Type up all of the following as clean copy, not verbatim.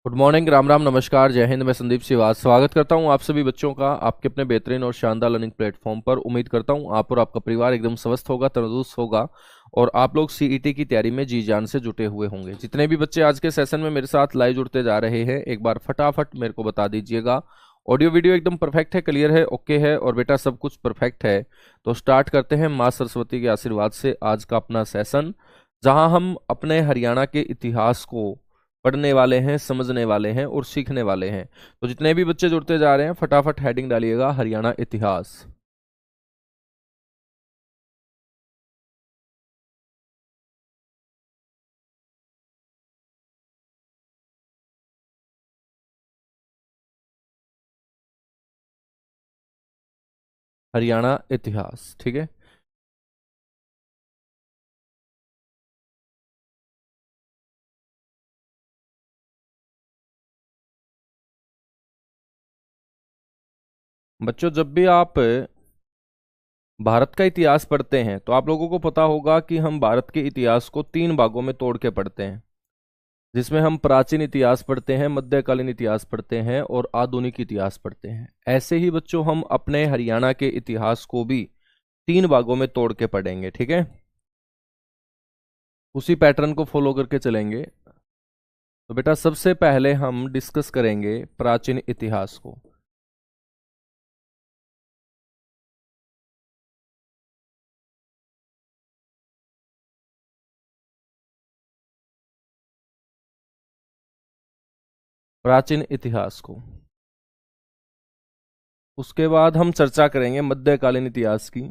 Good morning, Ram Ram, नमस्कार, जय हिंद। मैं संदीप सिवास स्वागत करता हूं आप सभी बच्चों का आपके अपने बेहतरीन और शानदार लर्निंग प्लेटफॉर्म पर। उम्मीद करता हूं आप और आपका परिवार एकदम स्वस्थ होगा, तंदुरुस्त होगा और आप लोग सीईटी की तैयारी में जी जान से जुटे हुए होंगे। जितने भी बच्चे आज के सेशन में मेरे साथ लाइव जुड़ते जा रहे हैं, एक बार फटाफट मेरे को बता दीजिएगा। ऑडियो वीडियो एकदम परफेक्ट है, क्लियर है, ओके है और बेटा सब कुछ परफेक्ट है। तो स्टार्ट करते हैं माँ सरस्वती के आशीर्वाद से आज का अपना सेशन, जहां हम अपने हरियाणा के इतिहास को पढ़ने वाले हैं, समझने वाले हैं और सीखने वाले हैं। तो जितने भी बच्चे जुड़ते जा रहे हैं फटाफट हेडिंग डालिएगा हरियाणा इतिहास। हरियाणा इतिहास, ठीक है। बच्चों, जब भी आप भारत का इतिहास पढ़ते हैं तो आप लोगों को पता होगा कि हम भारत के इतिहास को तीन भागों में तोड़ के पढ़ते हैं, जिसमें हम प्राचीन इतिहास पढ़ते हैं, मध्यकालीन इतिहास पढ़ते हैं और आधुनिक इतिहास पढ़ते हैं। ऐसे ही बच्चों हम अपने हरियाणा के इतिहास को भी तीन भागों में तोड़ के पढ़ेंगे, ठीक है। उसी पैटर्न को फॉलो करके चलेंगे। तो बेटा सबसे पहले हम डिस्कस करेंगे प्राचीन इतिहास को। प्राचीन इतिहास को उसके बाद हम चर्चा करेंगे मध्यकालीन इतिहास की।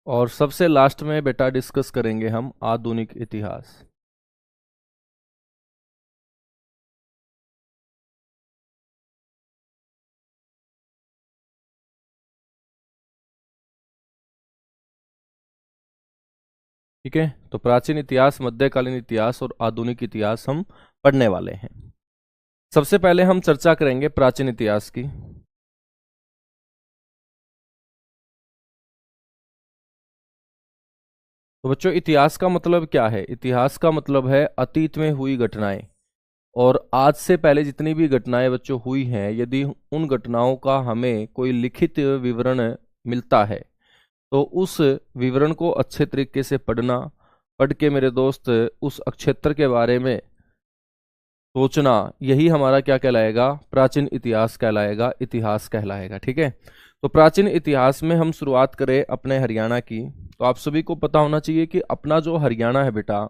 और सबसे लास्ट में बेटा डिस्कस करेंगे हम आधुनिक इतिहास। ठीक है, तो प्राचीन इतिहास, मध्यकालीन इतिहास और आधुनिक इतिहास हम पढ़ने वाले हैं। सबसे पहले हम चर्चा करेंगे प्राचीन इतिहास की। तो बच्चों, इतिहास का मतलब क्या है? इतिहास का मतलब है अतीत में हुई घटनाएं और आज से पहले जितनी भी घटनाएं बच्चों हुई हैं, यदि उन घटनाओं का हमें कोई लिखित विवरण मिलता है तो उस विवरण को अच्छे तरीके से पढ़ना, पढ़ के मेरे दोस्त उस क्षेत्र के बारे में सोचना, यही हमारा क्या कहलाएगा? प्राचीन इतिहास कहलाएगा, इतिहास कहलाएगा, ठीक है। तो प्राचीन इतिहास में हम शुरुआत करें अपने हरियाणा की। तो आप सभी को पता होना चाहिए कि अपना जो हरियाणा है बेटा,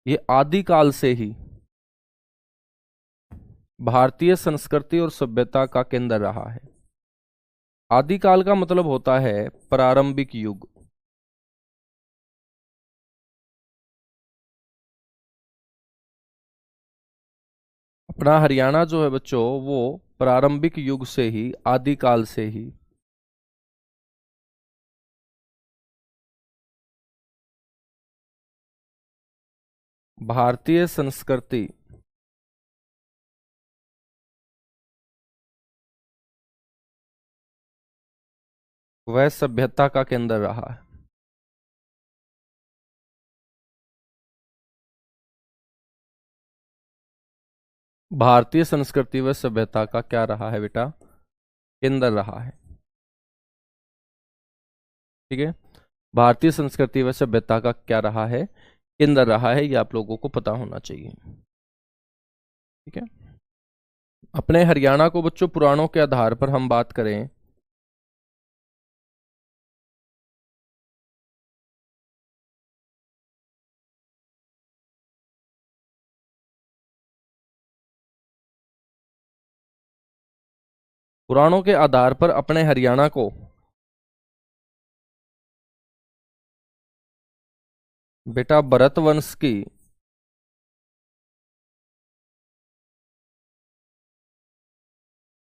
ये आदिकाल से ही भारतीय संस्कृति और सभ्यता का केंद्र रहा है। आदिकाल का मतलब होता है प्रारंभिक युग। अपना हरियाणा जो है बच्चों, वो प्रारंभिक युग से ही, आदिकाल से ही भारतीय संस्कृति वह सभ्यता का केंद्र रहा है। भारतीय संस्कृति व सभ्यता का क्या रहा है बेटा? केंद्र रहा है, ठीक है। भारतीय संस्कृति व सभ्यता का क्या रहा है? केंद्र रहा है, ये आप लोगों को पता होना चाहिए, ठीक है। अपने हरियाणा को बच्चों पुराणों के आधार पर हम बात करें पुराणों के आधार पर अपने हरियाणा को बेटा भरत वंश की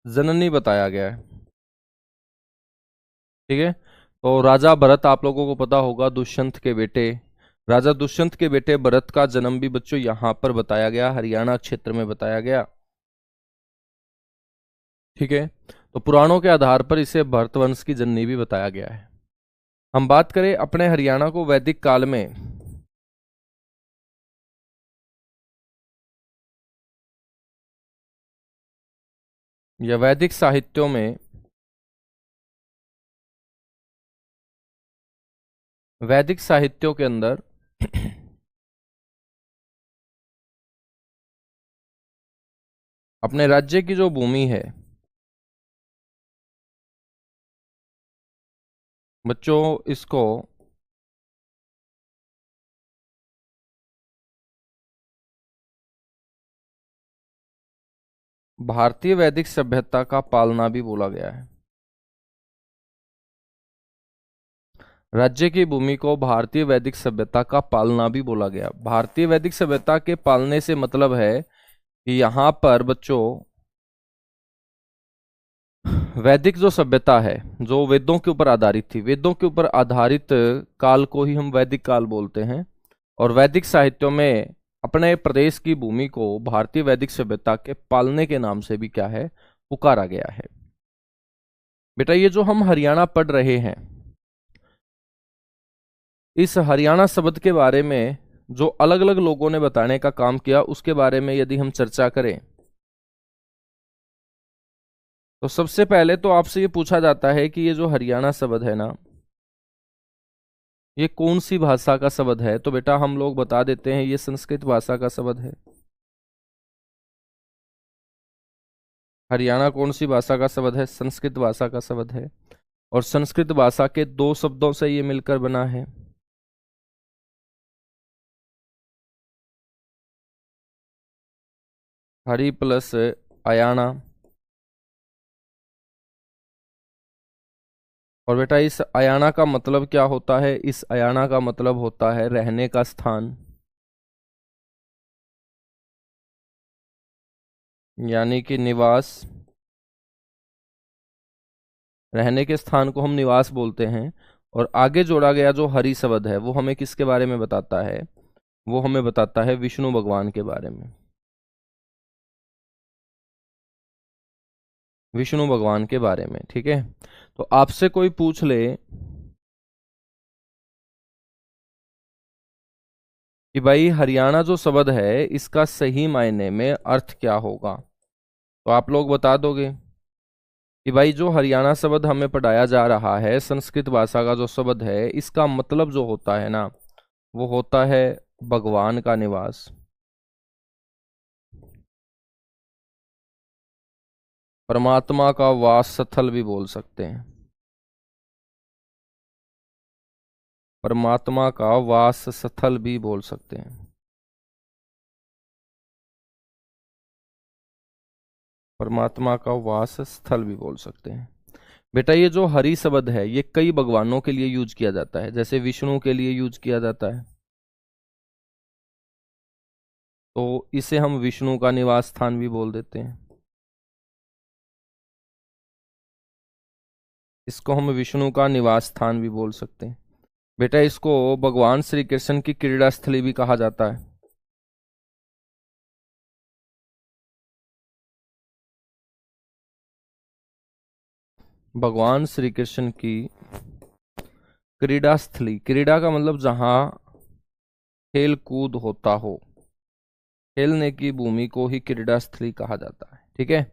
जननी बताया गया है। ठीक है। तो राजा भरत आप लोगों को पता होगा, दुष्यंत के बेटे। राजा दुष्यंत के बेटे भरत का जन्म भी बच्चों यहां पर बताया गया, हरियाणा क्षेत्र में बताया गया। ठीक है। तो पुराणों के आधार पर इसे भरतवंश की जननी भी बताया गया है। हम बात करें अपने हरियाणा को वैदिक काल में, या वैदिक साहित्यों में, वैदिक साहित्यों के अंदर अपने राज्य की जो भूमि है बच्चों, इसको भारतीय वैदिक सभ्यता का पालना भी बोला गया है। राज्य की भूमि को भारतीय वैदिक सभ्यता का पालना भी बोला गया। भारतीय वैदिक सभ्यता के पालने से मतलब है कि यहां पर बच्चों वैदिक जो सभ्यता है, जो वेदों के ऊपर आधारित थी, वेदों के ऊपर आधारित काल को ही हम वैदिक काल बोलते हैं। और वैदिक साहित्यों में अपने प्रदेश की भूमि को भारतीय वैदिक सभ्यता के पालने के नाम से भी क्या है, पुकारा गया है। बेटा ये जो हम हरियाणा पढ़ रहे हैं, इस हरियाणा शब्द के बारे में जो अलग अलग लोगों ने बताने का काम किया, उसके बारे में यदि हम चर्चा करें तो सबसे पहले तो आपसे ये पूछा जाता है कि ये जो हरियाणा शब्द है ना, ये कौन सी भाषा का शब्द है। तो बेटा हम लोग बता देते हैं, ये संस्कृत भाषा का शब्द है। हरियाणा कौन सी भाषा का शब्द है? संस्कृत भाषा का शब्द है। और संस्कृत भाषा के दो शब्दों से ये मिलकर बना है। हरि प्लस अयाना। और बेटा इस अयाना का मतलब क्या होता है? इस अयाना का मतलब होता है रहने का स्थान, यानी कि निवास। रहने के स्थान को हम निवास बोलते हैं। और आगे जोड़ा गया जो हरि शब्द है वो हमें किसके बारे में बताता है? वो हमें बताता है विष्णु भगवान के बारे में। विष्णु भगवान के बारे में। ठीक है। तो आपसे कोई पूछ ले कि भाई हरियाणा जो शब्द है इसका सही मायने में अर्थ क्या होगा, तो आप लोग बता दोगे कि भाई जो हरियाणा शब्द हमें पढ़ाया जा रहा है, संस्कृत भाषा का जो शब्द है, इसका मतलब जो होता है ना, वो होता है भगवान का निवास। परमात्मा का वास स्थल भी बोल सकते हैं। परमात्मा का वास स्थल भी बोल सकते हैं। परमात्मा का वास स्थल भी बोल सकते हैं। बेटा ये जो हरि शब्द है ये कई भगवानों के लिए यूज किया जाता है, जैसे विष्णु के लिए यूज किया जाता है, तो इसे हम विष्णु का निवास स्थान भी बोल देते हैं। इसको हम विष्णु का निवास स्थान भी बोल सकते हैं। बेटा इसको भगवान श्री कृष्ण की क्रीड़ा स्थली भी कहा जाता है। भगवान श्री कृष्ण की क्रीड़ा स्थली, क्रीड़ा का मतलब जहां खेल कूद होता हो, खेलने की भूमि को ही क्रीड़ा स्थली कहा जाता है। ठीक है।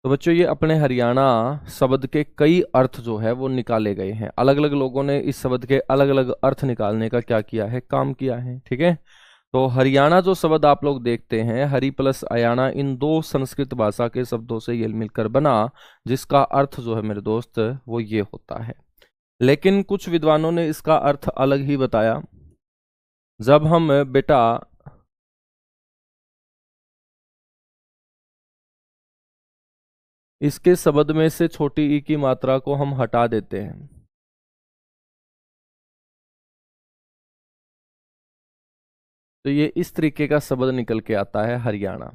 तो बच्चों ये अपने हरियाणा शब्द के कई अर्थ जो है वो निकाले गए हैं। अलग अलग लोगों ने इस शब्द के अलग अलग अर्थ निकालने का क्या किया है, काम किया है। ठीक है। तो हरियाणा जो शब्द आप लोग देखते हैं, हरि प्लस अयाना, इन दो संस्कृत भाषा के शब्दों से ये मिलकर बना, जिसका अर्थ जो है मेरे दोस्त वो ये होता है। लेकिन कुछ विद्वानों ने इसका अर्थ अलग ही बताया। जब हम बेटा इसके शब्द में से छोटी ई की मात्रा को हम हटा देते हैं, तो ये इस तरीके का शब्द निकल के आता है हरियाणा।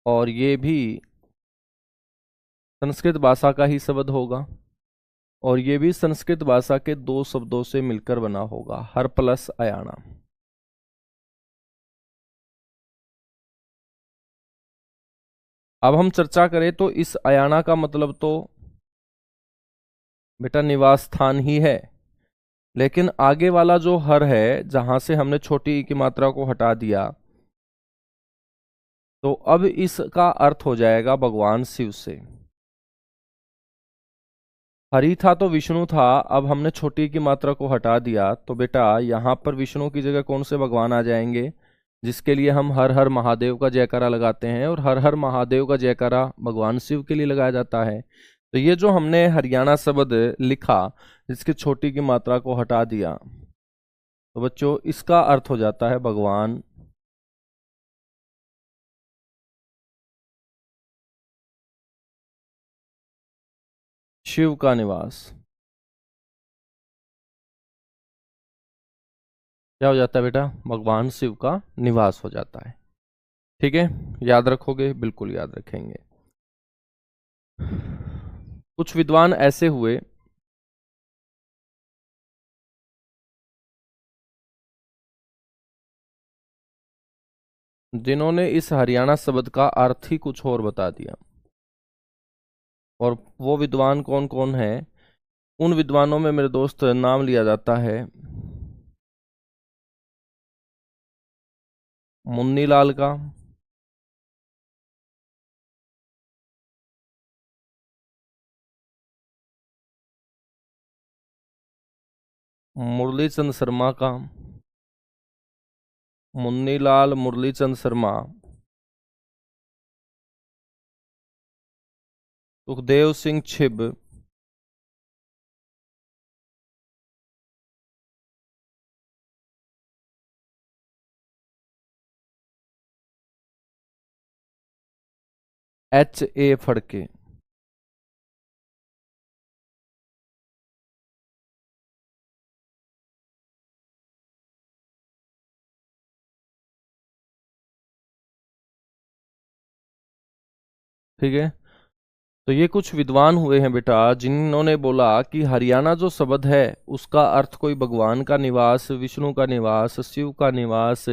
और ये भी संस्कृत भाषा का ही शब्द होगा और ये भी संस्कृत भाषा के दो शब्दों से मिलकर बना होगा, हर प्लस अयाना। अब हम चर्चा करें तो इस अयाना का मतलब तो बेटा निवास स्थान ही है, लेकिन आगे वाला जो हर है जहां से हमने छोटी ई की मात्रा को हटा दिया, तो अब इसका अर्थ हो जाएगा भगवान शिव से। हरि था तो विष्णु था, अब हमने छोटी की मात्रा को हटा दिया तो बेटा यहां पर विष्णु की जगह कौन से भगवान आ जाएंगे, जिसके लिए हम हर हर महादेव का जयकारा लगाते हैं, और हर हर महादेव का जयकारा भगवान शिव के लिए लगाया जाता है। तो ये जो हमने हरियाणा शब्द लिखा जिसकी छोटी की मात्रा को हटा दिया, तो बच्चों इसका अर्थ हो जाता है भगवान शिव का निवास। क्या हो जाता है बेटा, भगवान शिव का निवास हो जाता है। ठीक है, याद रखोगे, बिल्कुल याद रखेंगे। कुछ विद्वान ऐसे हुए जिन्होंने इस हरियाणा शब्द का अर्थ ही कुछ और बता दिया, और वो विद्वान कौन कौन है? उन विद्वानों में मेरे दोस्त नाम लिया जाता है मुन्नीलाल का, मुरलीचंद शर्मा का, मुन्नीलाल मुरलीचंद शर्मा, सुखदेव सिंह छिब, H.A. फड़के। ठीक है, तो ये कुछ विद्वान हुए हैं बेटा जिन्होंने बोला कि हरियाणा जो शब्द है उसका अर्थ कोई भगवान का निवास, विष्णु का निवास, शिव का निवास,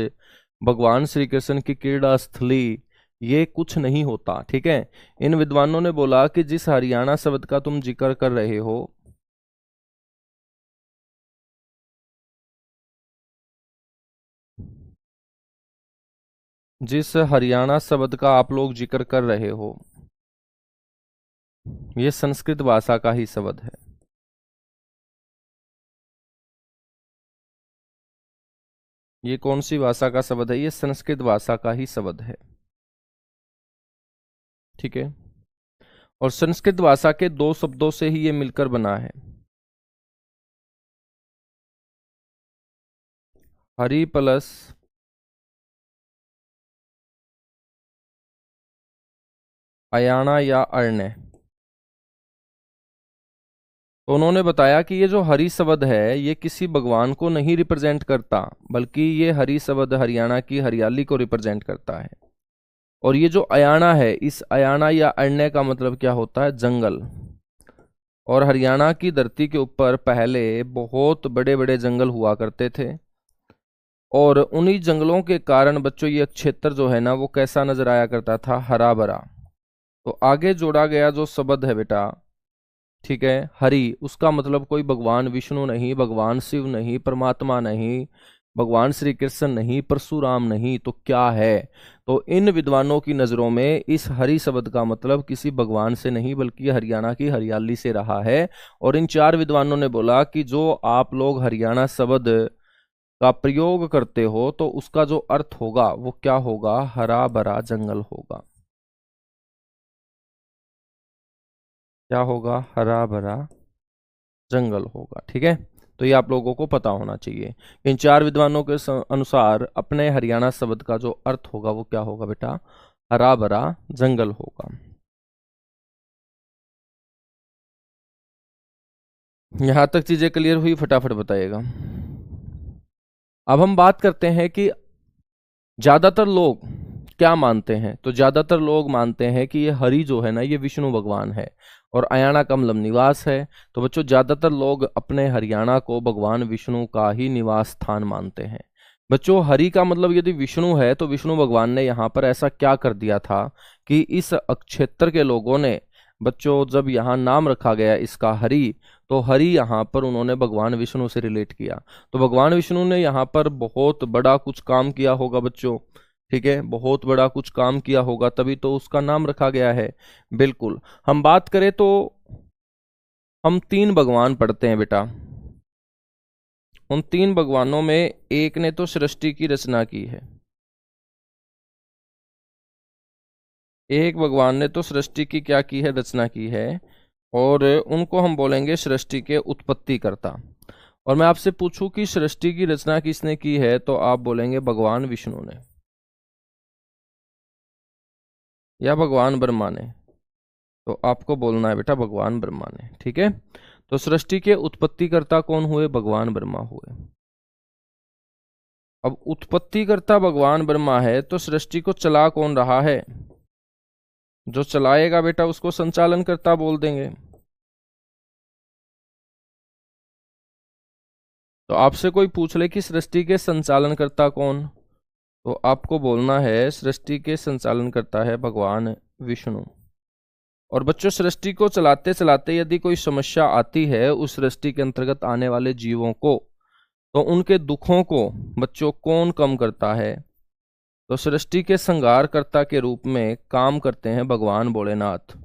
भगवान श्री कृष्ण की क्रीड़ा स्थली, ये कुछ नहीं होता। ठीक है, इन विद्वानों ने बोला कि जिस हरियाणा शब्द का तुम जिक्र कर रहे हो, जिस हरियाणा शब्द का आप लोग जिक्र कर रहे हो, ये संस्कृत भाषा का ही शब्द है। ये कौन सी भाषा का शब्द है? ये संस्कृत भाषा का ही शब्द है। ठीक है, और संस्कृत भाषा के दो शब्दों से ही ये मिलकर बना है, हरि प्लस अयाना या अरण्य। तो उन्होंने बताया कि ये जो हरि शब्द है ये किसी भगवान को नहीं रिप्रेजेंट करता, बल्कि ये हरि शब्द हरियाणा की हरियाली को रिप्रेजेंट करता है। और ये जो अयाना है, इस अयाना या अरण्य का मतलब क्या होता है? जंगल। और हरियाणा की धरती के ऊपर पहले बहुत बड़े बड़े जंगल हुआ करते थे, और उन्हीं जंगलों के कारण बच्चों ये क्षेत्र जो है ना वो कैसा नजर आया करता था? हरा भरा। तो आगे जोड़ा गया जो शब्द है बेटा, ठीक है, हरि, उसका मतलब कोई भगवान विष्णु नहीं, भगवान शिव नहीं, परमात्मा नहीं, भगवान श्री कृष्ण नहीं, परशुराम नहीं, तो क्या है? तो इन विद्वानों की नजरों में इस हरि शब्द का मतलब किसी भगवान से नहीं बल्कि हरियाणा की हरियाली से रहा है। और इन चार विद्वानों ने बोला कि जो आप लोग हरियाणा शब्द का प्रयोग करते हो तो उसका जो अर्थ होगा वो क्या होगा? हरा भरा जंगल होगा। क्या होगा? हरा भरा जंगल होगा। ठीक है, तो ये आप लोगों को पता होना चाहिए। इन चार विद्वानों के अनुसार अपने हरियाणा शब्द का जो अर्थ होगा वो क्या होगा बेटा? हरा भरा जंगल होगा। यहां तक चीजें क्लियर हुई? फटाफट बताइएगा। अब हम बात करते हैं कि ज्यादातर लोग क्या मानते हैं? तो ज्यादातर लोग मानते हैं कि ये हरि जो है ना ये विष्णु भगवान है और अयाना कमलम निवास है। तो बच्चों ज्यादातर लोग अपने हरियाणा को भगवान विष्णु का ही निवास स्थान मानते हैं। बच्चों हरि का मतलब यदि विष्णु है तो विष्णु भगवान ने यहाँ पर ऐसा क्या कर दिया था कि इस क्षेत्र के लोगों ने, बच्चों जब यहाँ नाम रखा गया इसका हरि, तो हरि यहाँ पर उन्होंने भगवान विष्णु से रिलेट किया। तो भगवान विष्णु ने यहाँ पर बहुत बड़ा कुछ काम किया होगा बच्चों, ठीक है, बहुत बड़ा कुछ काम किया होगा तभी तो उसका नाम रखा गया है। बिल्कुल। हम बात करें तो हम तीन भगवान पढ़ते हैं बेटा। उन तीन भगवानों में एक ने तो सृष्टि की रचना की है, एक भगवान ने तो सृष्टि की क्या की है, रचना की है, और उनको हम बोलेंगे सृष्टि के उत्पत्ति करता। और मैं आपसे पूछूं कि सृष्टि की रचना किसने की है तो आप बोलेंगे भगवान विष्णु ने या भगवान ब्रह्मा ने। तो आपको बोलना है बेटा भगवान ब्रह्मा ने, ठीक है। तो सृष्टि के उत्पत्तिकर्ता कौन हुए? भगवान ब्रह्मा हुए। अब उत्पत्तिकर्ता भगवान ब्रह्मा है तो सृष्टि को चला कौन रहा है? जो चलाएगा बेटा उसको संचालन करता बोल देंगे। तो आपसे कोई पूछ ले कि सृष्टि के संचालन करता कौन, तो आपको बोलना है सृष्टि के संचालन करता है भगवान विष्णु। और बच्चों सृष्टि को चलाते चलाते यदि कोई समस्या आती है उस सृष्टि के अंतर्गत आने वाले जीवों को, तो उनके दुखों को बच्चों कौन कम करता है? तो सृष्टि के संहारकर्ता के रूप में काम करते हैं भगवान भोलेनाथ।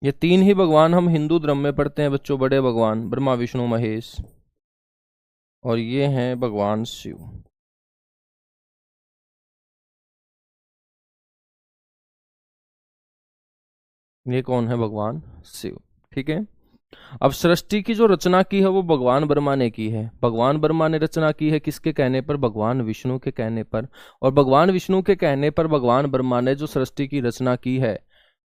ये तीन ही भगवान हम हिंदू धर्म में पढ़ते हैं बच्चों, बड़े भगवान ब्रह्मा विष्णु महेश, और ये हैं भगवान शिव। ये कौन है? भगवान शिव, ठीक है। अब सृष्टि की जो रचना की है वो भगवान ब्रह्मा ने की है। भगवान ब्रह्मा ने रचना की है किसके कहने पर? भगवान विष्णु के कहने पर। और भगवान विष्णु के कहने पर भगवान ब्रह्मा ने जो सृष्टि की रचना की है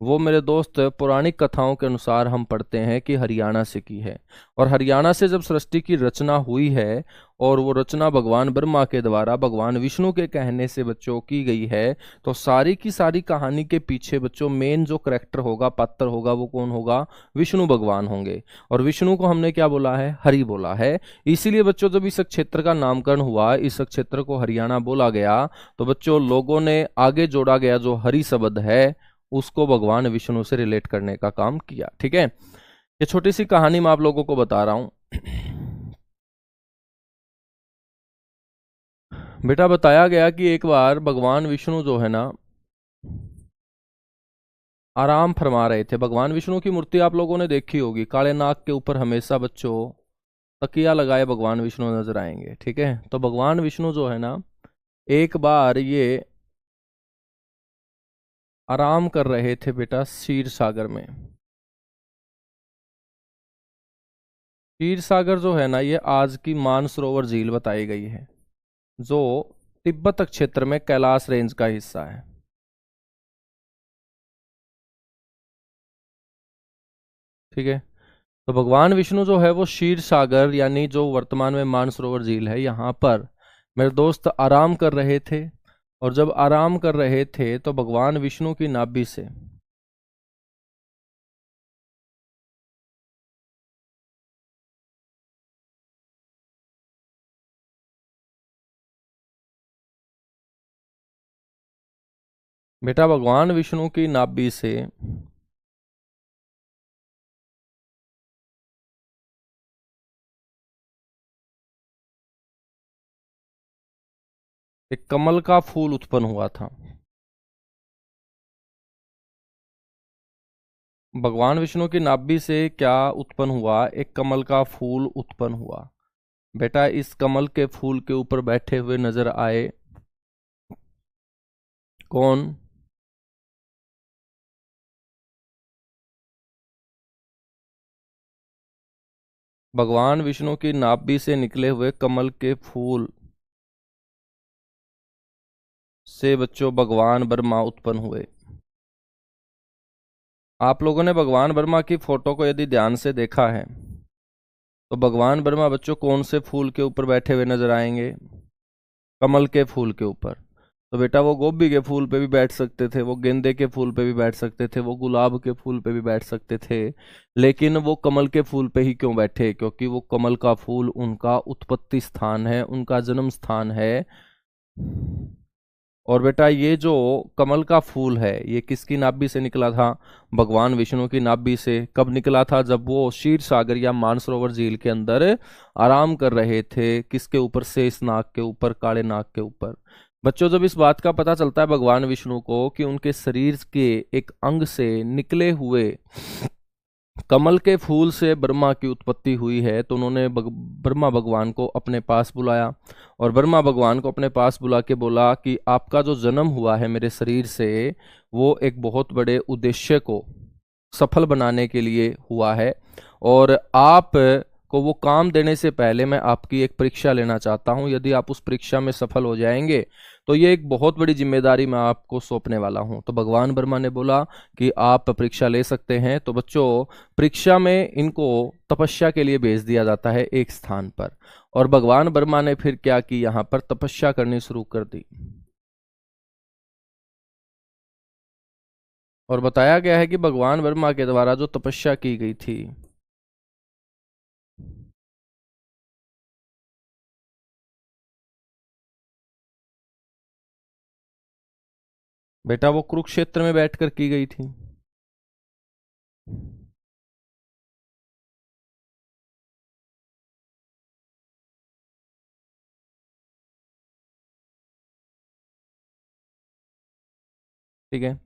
वो मेरे दोस्त पौराणिक कथाओं के अनुसार हम पढ़ते हैं कि हरियाणा से की है। और हरियाणा से जब सृष्टि की रचना हुई है और वो रचना भगवान ब्रह्मा के द्वारा भगवान विष्णु के कहने से बच्चों की गई है, तो सारी की सारी कहानी के पीछे बच्चों मेन जो करेक्टर होगा, पात्र होगा, वो कौन होगा? विष्णु भगवान होंगे। और विष्णु को हमने क्या बोला है? हरि बोला है। इसीलिए बच्चों जब इस क्षेत्र का नामकरण हुआ, इस क्षेत्र को हरियाणा बोला गया, तो बच्चों लोगों ने आगे जोड़ा गया जो हरि शब्द है उसको भगवान विष्णु से रिलेट करने का काम किया, ठीक है। ये छोटी सी कहानी मैं आप लोगों को बता रहा हूं। बेटा बताया गया कि एक बार भगवान विष्णु जो है ना आराम फरमा रहे थे। भगवान विष्णु की मूर्ति आप लोगों ने देखी होगी, काले नाग के ऊपर हमेशा बच्चों तकिया लगाए भगवान विष्णु नजर आएंगे, ठीक है। तो भगवान विष्णु जो है ना एक बार ये आराम कर रहे थे बेटा क्षीर सागर में। क्षीर सागर जो है ना ये आज की मानसरोवर झील बताई गई है, जो तिब्बत क्षेत्र में कैलाश रेंज का हिस्सा है, ठीक है। तो भगवान विष्णु जो है वो क्षीर सागर यानी जो वर्तमान में मानसरोवर झील है यहाँ पर मेरे दोस्त आराम कर रहे थे। और जब आराम कर रहे थे तो भगवान विष्णु की नाभि से बेटा भगवान विष्णु की नाभि से एक कमल का फूल उत्पन्न हुआ था। भगवान विष्णु की नाभि से क्या उत्पन्न हुआ? एक कमल का फूल उत्पन्न हुआ। बेटा इस कमल के फूल के ऊपर बैठे हुए नजर आए कौन? भगवान विष्णु की नाभि से निकले हुए कमल के फूल से बच्चों भगवान ब्रह्मा उत्पन्न हुए। आप लोगों ने भगवान ब्रह्मा की फोटो को यदि ध्यान से देखा है तो भगवान ब्रह्मा बच्चों कौन से फूल के ऊपर बैठे हुए नजर आएंगे? कमल के फूल के ऊपर। तो बेटा वो गोभी के फूल पे भी बैठ सकते थे, वो गेंदे के फूल पे भी बैठ सकते थे, वो गुलाब के फूल पे भी बैठ सकते थे, लेकिन वो कमल के फूल पे ही क्यों बैठे? क्योंकि वो कमल का फूल उनका उत्पत्ति स्थान है, उनका जन्म स्थान है। और बेटा ये जो कमल का फूल है ये किसकी नाभि से निकला था? भगवान विष्णु की नाभि से। कब निकला था? जब वो क्षीर सागर या मानसरोवर झील के अंदर आराम कर रहे थे। किसके ऊपर? शेष नाग के ऊपर, काले नाग के ऊपर। बच्चों जब इस बात का पता चलता है भगवान विष्णु को कि उनके शरीर के एक अंग से निकले हुए कमल के फूल से ब्रह्मा की उत्पत्ति हुई है, तो उन्होंने ब्रह्मा भगवान को अपने पास बुलाया और ब्रह्मा भगवान को अपने पास बुला के बोला कि आपका जो जन्म हुआ है मेरे शरीर से, वो एक बहुत बड़े उद्देश्य को सफल बनाने के लिए हुआ है, और आप को वो काम देने से पहले मैं आपकी एक परीक्षा लेना चाहता हूं। यदि आप उस परीक्षा में सफल हो जाएंगे तो ये एक बहुत बड़ी जिम्मेदारी मैं आपको सौंपने वाला हूं। तो भगवान ब्रह्मा ने बोला कि आप परीक्षा ले सकते हैं। तो बच्चों परीक्षा में इनको तपस्या के लिए भेज दिया जाता है एक स्थान पर, और भगवान ब्रह्मा ने फिर क्या की? यहां पर तपस्या करनी शुरू कर दी। और बताया गया है कि भगवान ब्रह्मा के द्वारा जो तपस्या की गई थी, बेटा वो कुरुक्षेत्र में बैठकर की गई थी। ठीक है।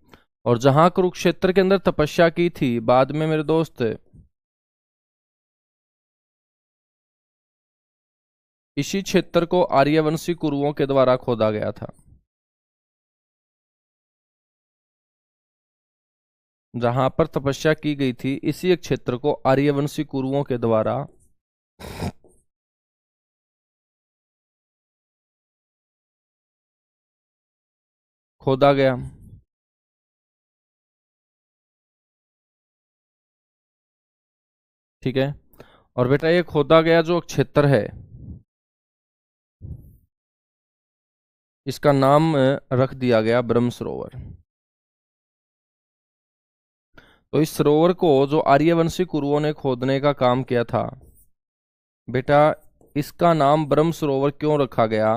और जहां कुरुक्षेत्र के अंदर तपस्या की थी, बाद में मेरे दोस्त इसी क्षेत्र को आर्यवंशी कुरुओं के द्वारा खोदा गया था। जहां पर तपस्या की गई थी इसी एक क्षेत्र को आर्यवंशी कुरुओं के द्वारा खोदा गया। ठीक है। और बेटा ये खोदा गया जो क्षेत्र है, इसका नाम रख दिया गया ब्रह्म सरोवर। तो इस सरोवर को जो आर्यवंशी कुरुओं ने खोदने का काम किया था, बेटा इसका नाम ब्रह्म सरोवर क्यों रखा गया?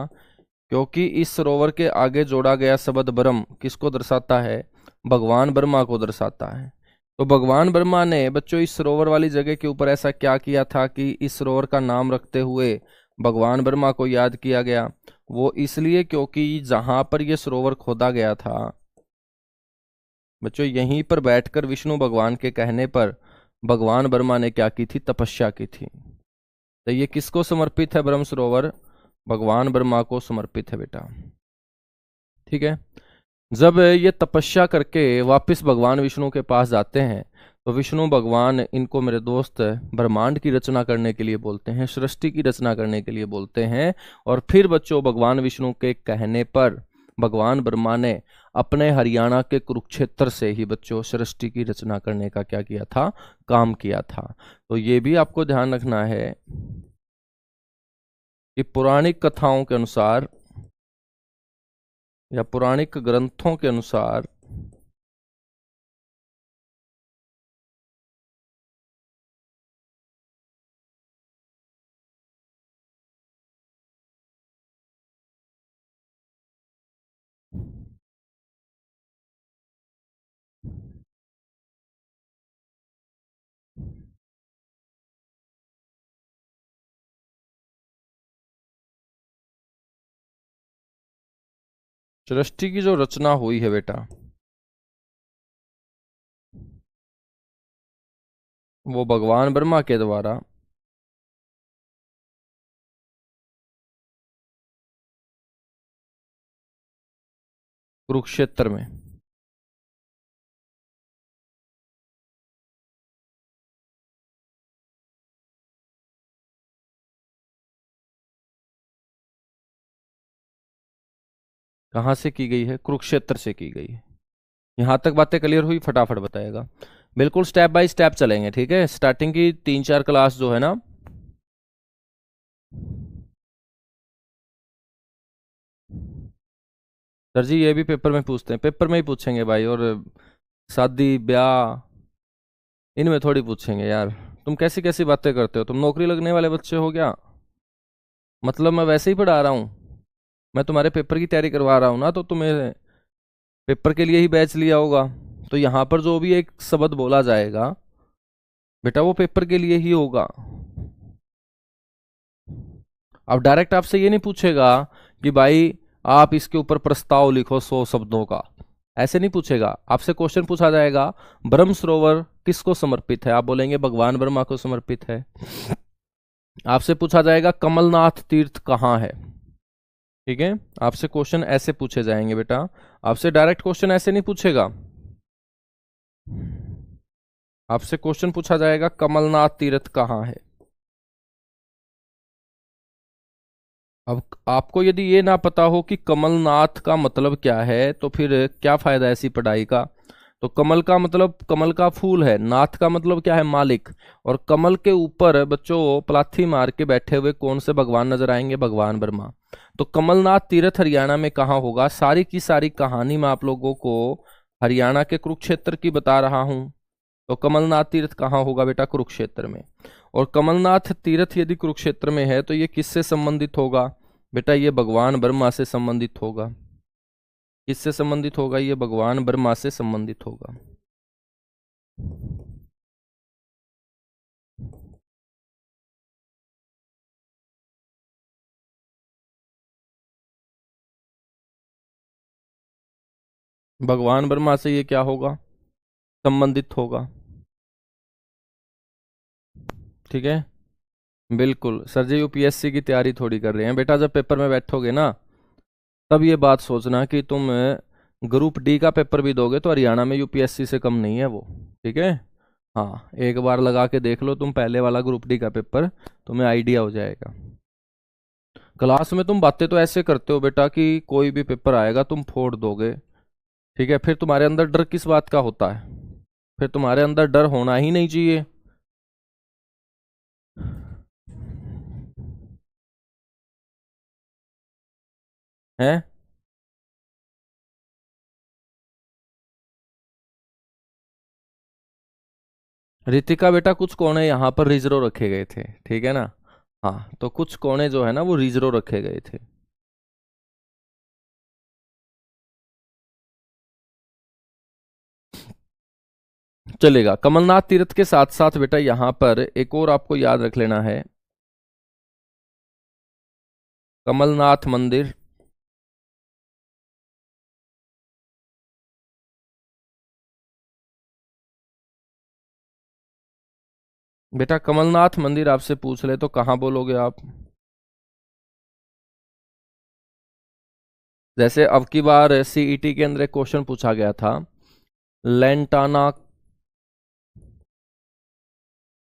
क्योंकि इस सरोवर के आगे जोड़ा गया शब्द ब्रह्म किसको दर्शाता है? भगवान ब्रह्मा को दर्शाता है। तो भगवान ब्रह्मा ने बच्चों इस सरोवर वाली जगह के ऊपर ऐसा क्या किया था कि इस सरोवर का नाम रखते हुए भगवान ब्रह्मा को याद किया गया? वो इसलिए क्योंकि जहां पर यह सरोवर खोदा गया था बच्चों, यहीं पर बैठकर विष्णु भगवान के कहने पर भगवान ब्रह्मा ने क्या की थी? तपस्या की थी। तो ये किसको समर्पित है ब्रह्म सरोवर? भगवान ब्रह्मा को समर्पित है बेटा। ठीक है। जब ये तपस्या करके वापस भगवान विष्णु के पास जाते हैं तो विष्णु भगवान इनको मेरे दोस्त ब्रह्मांड की रचना करने के लिए बोलते हैं, सृष्टि की रचना करने के लिए बोलते हैं। और फिर बच्चों भगवान विष्णु के कहने पर भगवान ब्रह्मा ने अपने हरियाणा के कुरुक्षेत्र से ही बच्चों सृष्टि की रचना करने का क्या किया था? काम किया था। तो ये भी आपको ध्यान रखना है कि पौराणिक कथाओं के अनुसार या पौराणिक ग्रंथों के अनुसार सृष्टि की जो रचना हुई है बेटा, वो भगवान ब्रह्मा के द्वारा कुरुक्षेत्र में। कहाँ से की गई है? कुरुक्षेत्र से की गई है। यहां तक बातें क्लियर हुई? फटाफट बताएगा। बिल्कुल स्टेप बाय स्टेप चलेंगे, ठीक है। स्टार्टिंग की 3-4 क्लास जो है ना, सर जी ये भी पेपर में पूछते हैं, पेपर में ही पूछेंगे भाई। और शादी ब्याह इनमें थोड़ी पूछेंगे यार। तुम कैसी कैसी बातें करते हो, तुम नौकरी लगने वाले बच्चे हो क्या? मतलब मैं वैसे ही पढ़ा रहा हूँ, मैं तुम्हारे पेपर की तैयारी करवा रहा हूँ ना, तो तुम्हें पेपर के लिए ही बैच लिया होगा। तो यहाँ पर जो भी एक शब्द बोला जाएगा बेटा वो पेपर के लिए ही होगा। अब डायरेक्ट आपसे ये नहीं पूछेगा कि भाई आप इसके ऊपर प्रस्ताव लिखो 100 शब्दों का, ऐसे नहीं पूछेगा। आपसे क्वेश्चन पूछा जाएगा ब्रह्म सरोवर किसको समर्पित है, आप बोलेंगे भगवान ब्रह्मा को समर्पित है। आपसे पूछा जाएगा कमलनाथ तीर्थ कहाँ है। ठीक है, आपसे क्वेश्चन ऐसे पूछे जाएंगे बेटा, आपसे डायरेक्ट क्वेश्चन ऐसे नहीं पूछेगा। आपसे क्वेश्चन पूछा जाएगा कमलनाथ तीर्थ कहाँ है। अब आपको यदि ये ना पता हो कि कमलनाथ का मतलब क्या है तो फिर क्या फायदा ऐसी पढ़ाई का। तो कमल का मतलब कमल का फूल है, नाथ का मतलब क्या है, मालिक। और कमल के ऊपर बच्चों पलाथी मार के बैठे हुए कौन से भगवान नजर आएंगे, भगवान ब्रह्मा। तो कमलनाथ तीर्थ हरियाणा में कहाँ होगा, सारी की सारी कहानी मैं आप लोगों को हरियाणा के कुरुक्षेत्र की बता रहा हूँ। तो कमलनाथ तीर्थ कहाँ होगा बेटा, कुरुक्षेत्र में। और कमलनाथ तीर्थ यदि कुरुक्षेत्र में है तो ये किससे संबंधित होगा बेटा, ये भगवान ब्रह्मा से संबंधित होगा। किससे संबंधित होगा, ये भगवान ब्रह्मा से संबंधित होगा। भगवान ब्रह्मा से ये क्या होगा, संबंधित होगा। ठीक है, बिल्कुल सर जी यूपीएससी की तैयारी थोड़ी कर रहे हैं बेटा। जब पेपर में बैठोगे ना तब ये बात सोचना कि तुम ग्रुप डी का पेपर भी दोगे तो हरियाणा में यूपीएससी से कम नहीं है वो। ठीक है, हाँ एक बार लगा के देख लो तुम पहले वाला ग्रुप डी का पेपर, तुम्हें आइडिया हो जाएगा। क्लास में तुम बातें तो ऐसे करते हो बेटा कि कोई भी पेपर आएगा तुम फोड़ दोगे। ठीक है, फिर तुम्हारे अंदर डर किस बात का होता है, फिर तुम्हारे अंदर डर होना ही नहीं चाहिए। हैं, रितिका बेटा कुछ कोने यहाँ पर रिजर्व रखे गए थे, ठीक है ना। हाँ तो कुछ कोने जो है ना वो रिजर्व रखे गए थे। चलेगा, कमलनाथ तीर्थ के साथ साथ बेटा यहाँ पर एक और आपको याद रख लेना है, कमलनाथ मंदिर। बेटा कमलनाथ मंदिर आपसे पूछ ले तो कहाँ बोलोगे आप। जैसे अब की बार सीईटी के अंदर एक क्वेश्चन पूछा गया था, लेंटाना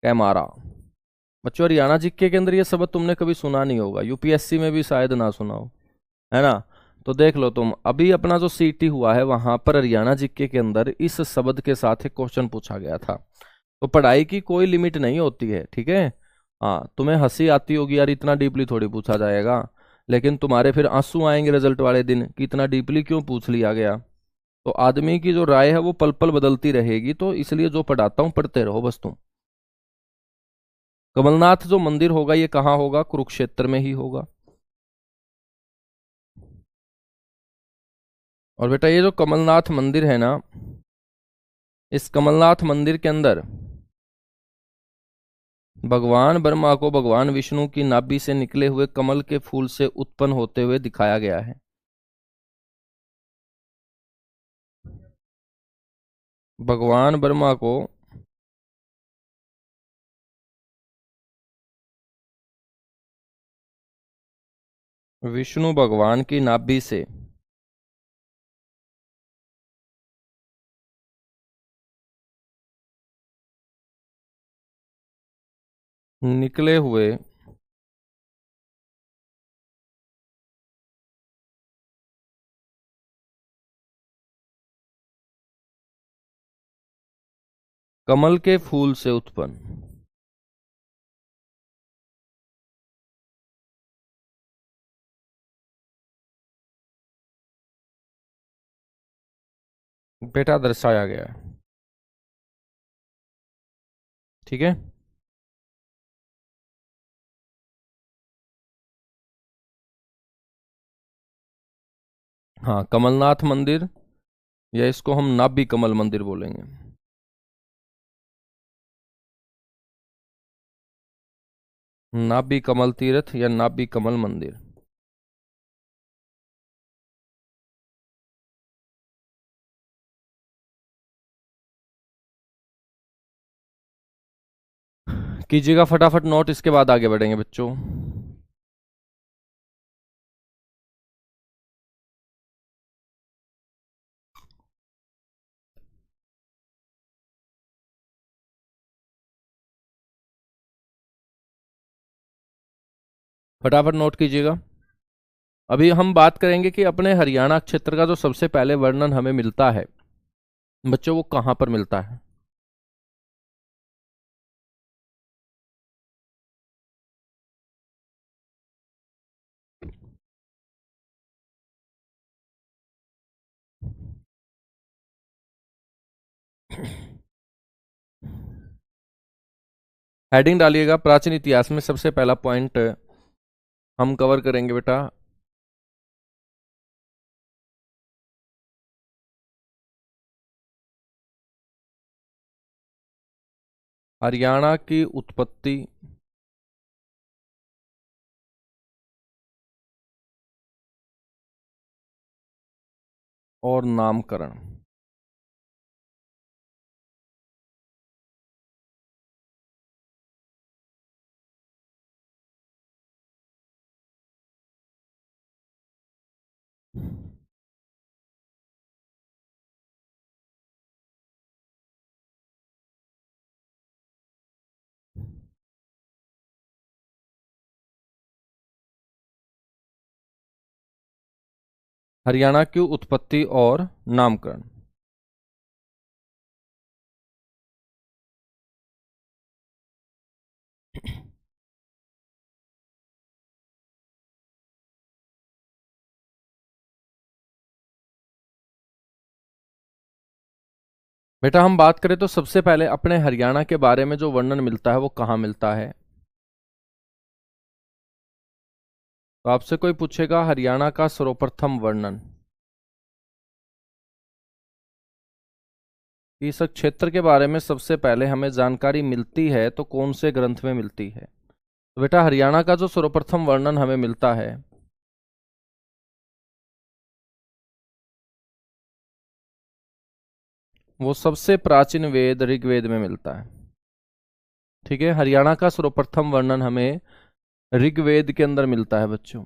कैमारा। बच्चों हरियाणा जीके के अंदर ये शब्द तुमने कभी सुना नहीं होगा, यूपीएससी में भी शायद ना सुना हो, है ना। तो देख लो तुम अभी अपना जो सीटी हुआ है वहां पर हरियाणा जीके के अंदर इस शब्द के साथ एक क्वेश्चन पूछा गया था। तो पढ़ाई की कोई लिमिट नहीं होती है, ठीक है। हाँ तुम्हें हंसी आती होगी यार इतना डीपली थोड़ी पूछा जाएगा, लेकिन तुम्हारे फिर आंसू आएंगे रिजल्ट वाले दिन कि इतना डीपली क्यों पूछ लिया गया। तो आदमी की जो राय है वो पल पल बदलती रहेगी, तो इसलिए जो पढ़ाता हूँ पढ़ते रहो बस तुम। कमलनाथ जो मंदिर होगा ये कहाँ होगा, कुरुक्षेत्र में ही होगा। और बेटा ये जो कमलनाथ मंदिर है ना, इस कमलनाथ मंदिर के अंदर भगवान ब्रह्मा को भगवान विष्णु की नाभि से निकले हुए कमल के फूल से उत्पन्न होते हुए दिखाया गया है। भगवान ब्रह्मा को विष्णु भगवान की नाभि से निकले हुए कमल के फूल से उत्पन्न। बेटा दर्शाया गया है। ठीक है। हाँ, कमलनाथ मंदिर, या इसको हम नाभि कमल मंदिर बोलेंगे। नाभि कमल तीर्थ या नाभि कमल मंदिर। कीजिएगा फटाफट नोट, इसके बाद आगे बढ़ेंगे बच्चों। फटाफट नोट कीजिएगा। अभी हम बात करेंगे कि अपने हरियाणा क्षेत्र का जो सबसे पहले वर्णन हमें मिलता है बच्चों, वो कहाँ पर मिलता है। हेडिंग डालिएगा, प्राचीन इतिहास में सबसे पहला पॉइंट हम कवर करेंगे बेटा। हरियाणा की उत्पत्ति और नामकरण। हरियाणा की उत्पत्ति और नामकरण। बेटा हम बात करें तो सबसे पहले अपने हरियाणा के बारे में जो वर्णन मिलता है वो कहाँ मिलता है। तो आपसे कोई पूछेगा हरियाणा का सर्वप्रथम वर्णन, इस क्षेत्र के बारे में सबसे पहले हमें जानकारी मिलती है तो कौन से ग्रंथ में मिलती है। तो बेटा हरियाणा का जो सर्वप्रथम वर्णन हमें मिलता है वो सबसे प्राचीन वेद ऋग्वेद में मिलता है। ठीक है, हरियाणा का सर्वप्रथम वर्णन हमें ऋग्वेद के अंदर मिलता है बच्चों।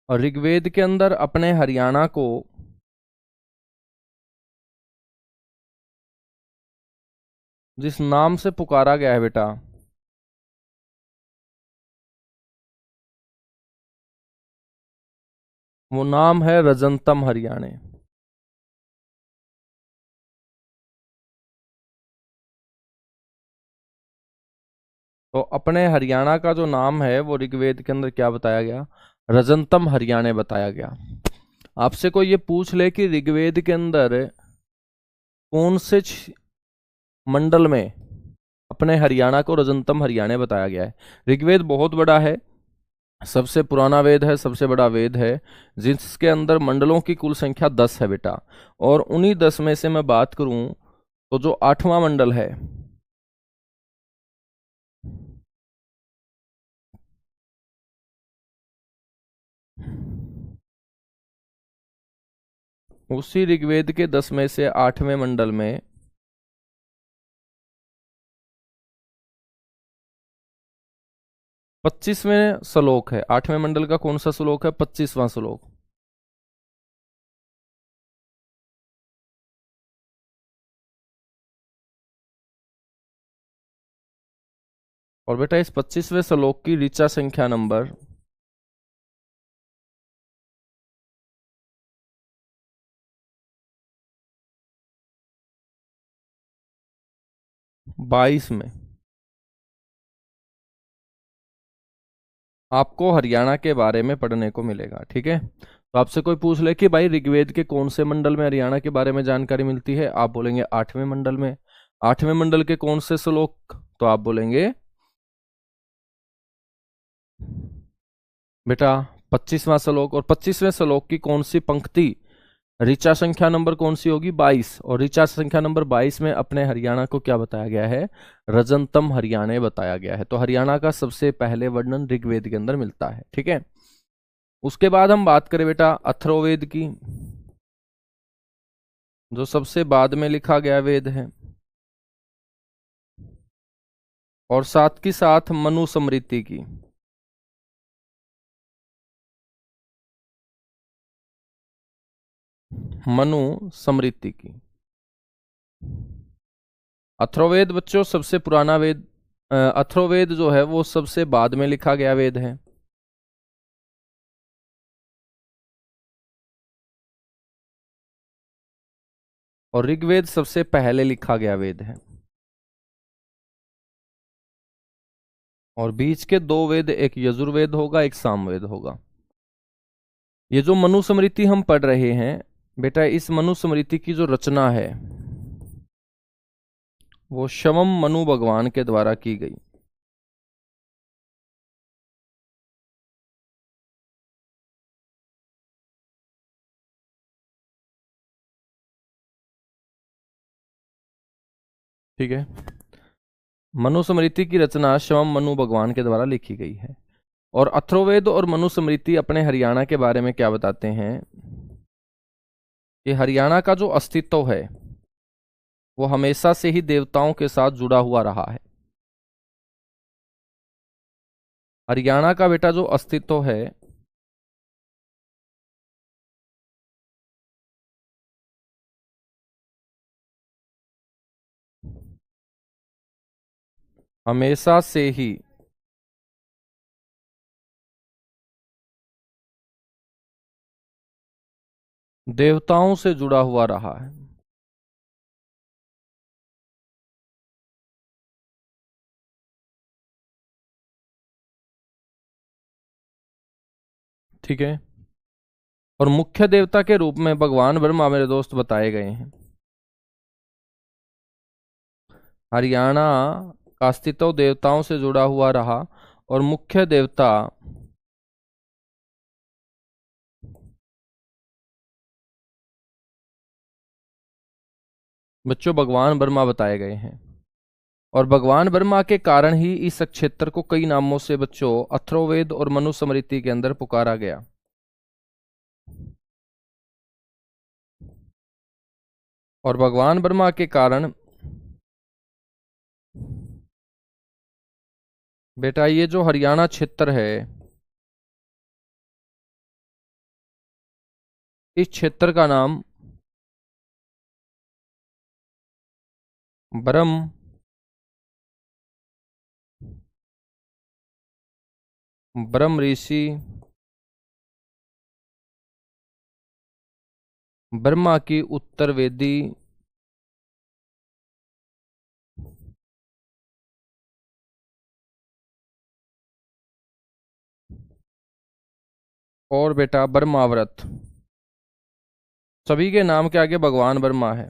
और ऋग्वेद के अंदर अपने हरियाणा को जिस नाम से पुकारा गया है बेटा, वो नाम है रजंतम हरियाणे। तो अपने हरियाणा का जो नाम है वो ऋग्वेद के अंदर क्या बताया गया, रजंतम हरियाणे बताया गया। आपसे कोई ये पूछ ले कि ऋग्वेद के अंदर कौन से मंडल में अपने हरियाणा को रजंतम हरियाणे बताया गया है। ऋग्वेद बहुत बड़ा है, सबसे पुराना वेद है, सबसे बड़ा वेद है, जिसके अंदर मंडलों की कुल संख्या 10 है बेटा। और उन्हीं 10 में से मैं बात करूं तो जो 8वां मंडल है उसी ऋग्वेद के 10 में से 8वें मंडल में 25वें श्लोक है। 8वें मंडल का कौन सा श्लोक है, 25वां श्लोक। और बेटा इस 25वें श्लोक की ऋचा संख्या नंबर 22 में आपको हरियाणा के बारे में पढ़ने को मिलेगा। ठीक है, तो आपसे कोई पूछ ले कि भाई ऋग्वेद के कौन से मंडल में हरियाणा के बारे में जानकारी मिलती है, आप बोलेंगे 8वें मंडल में। 8वें मंडल के कौन से श्लोक, तो आप बोलेंगे बेटा 25वां श्लोक। और 25वें श्लोक की कौन सी पंक्ति ऋचा संख्या नंबर कौन सी होगी, 22। और ऋचा संख्या नंबर 22 में अपने हरियाणा को क्या बताया गया है, रजंतम हरियाणा बताया गया है। तो हरियाणा का सबसे पहले वर्णन ऋग्वेद के अंदर मिलता है, ठीक है। उसके बाद हम बात करें बेटा अथर्ववेद की, जो सबसे बाद में लिखा गया वेद है, और साथ ही साथ मनुस्मृति की। मनुस्मृति की अथर्ववेद बच्चों सबसे पुराना वेद, अथर्ववेद जो है वो सबसे बाद में लिखा गया वेद है। और ऋग्वेद सबसे पहले लिखा गया वेद है। और बीच के दो वेद, एक यजुर्वेद होगा, एक सामवेद होगा। ये जो मनुस्मृति हम पढ़ रहे हैं बेटा, इस मनुस्मृति की जो रचना है वो शवम मनु भगवान के द्वारा की गई। ठीक है, मनुस्मृति की रचना शवम मनु भगवान के द्वारा लिखी गई है। और अथर्ववेद और मनुस्मृति अपने हरियाणा के बारे में क्या बताते हैं कि हरियाणा का जो अस्तित्व है वो हमेशा से ही देवताओं के साथ जुड़ा हुआ रहा है। हरियाणा का बेटा जो अस्तित्व है हमेशा से ही देवताओं से जुड़ा हुआ रहा है। ठीक है, और मुख्य देवता के रूप में भगवान ब्रह्मा मेरे दोस्त बताए गए हैं। हरियाणा का अस्तित्व देवताओं से जुड़ा हुआ रहा, और मुख्य देवता बच्चों भगवान ब्रह्मा बताए गए हैं। और भगवान ब्रह्मा के कारण ही इस क्षेत्र को कई नामों से बच्चों अथर्ववेद और मनुस्मृति के अंदर पुकारा गया। और भगवान ब्रह्मा के कारण बेटा ये जो हरियाणा क्षेत्र है, इस क्षेत्र का नाम ब्रह्म ब्रह्म ऋषि ब्रह्मा की उत्तरवेदी और बेटा ब्रह्माव्रत, सभी के नाम के आगे भगवान ब्रह्मा है।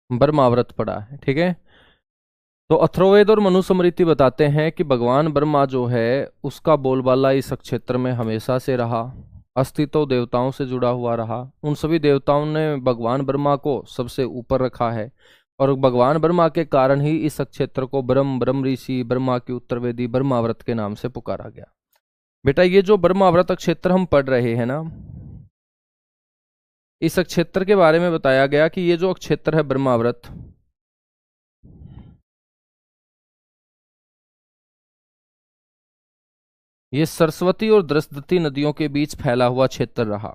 ब्रह्माव्रत पड़ा है, ठीक है। तो अथर्ववेद और मनुस्मृति बताते हैं कि भगवान ब्रह्मा जो है उसका बोलबाला इस क्षेत्र में हमेशा से रहा, अस्तित्व देवताओं से जुड़ा हुआ रहा। उन सभी देवताओं ने भगवान ब्रह्मा को सबसे ऊपर रखा है, और भगवान ब्रह्मा के कारण ही इस क्षेत्र को ब्रह्म ब्रह्म ऋषि ब्रह्मा की उत्तरवेदी ब्रह्माव्रत के नाम से पुकारा गया। बेटा ये जो ब्रह्माव्रत क्षेत्र हम पढ़ रहे हैं ना, इस क्षेत्र के बारे में बताया गया कि ये जो क्षेत्र है ब्रह्माव्रत, ये सरस्वती और दृष्टि नदियों के बीच फैला हुआ क्षेत्र रहा।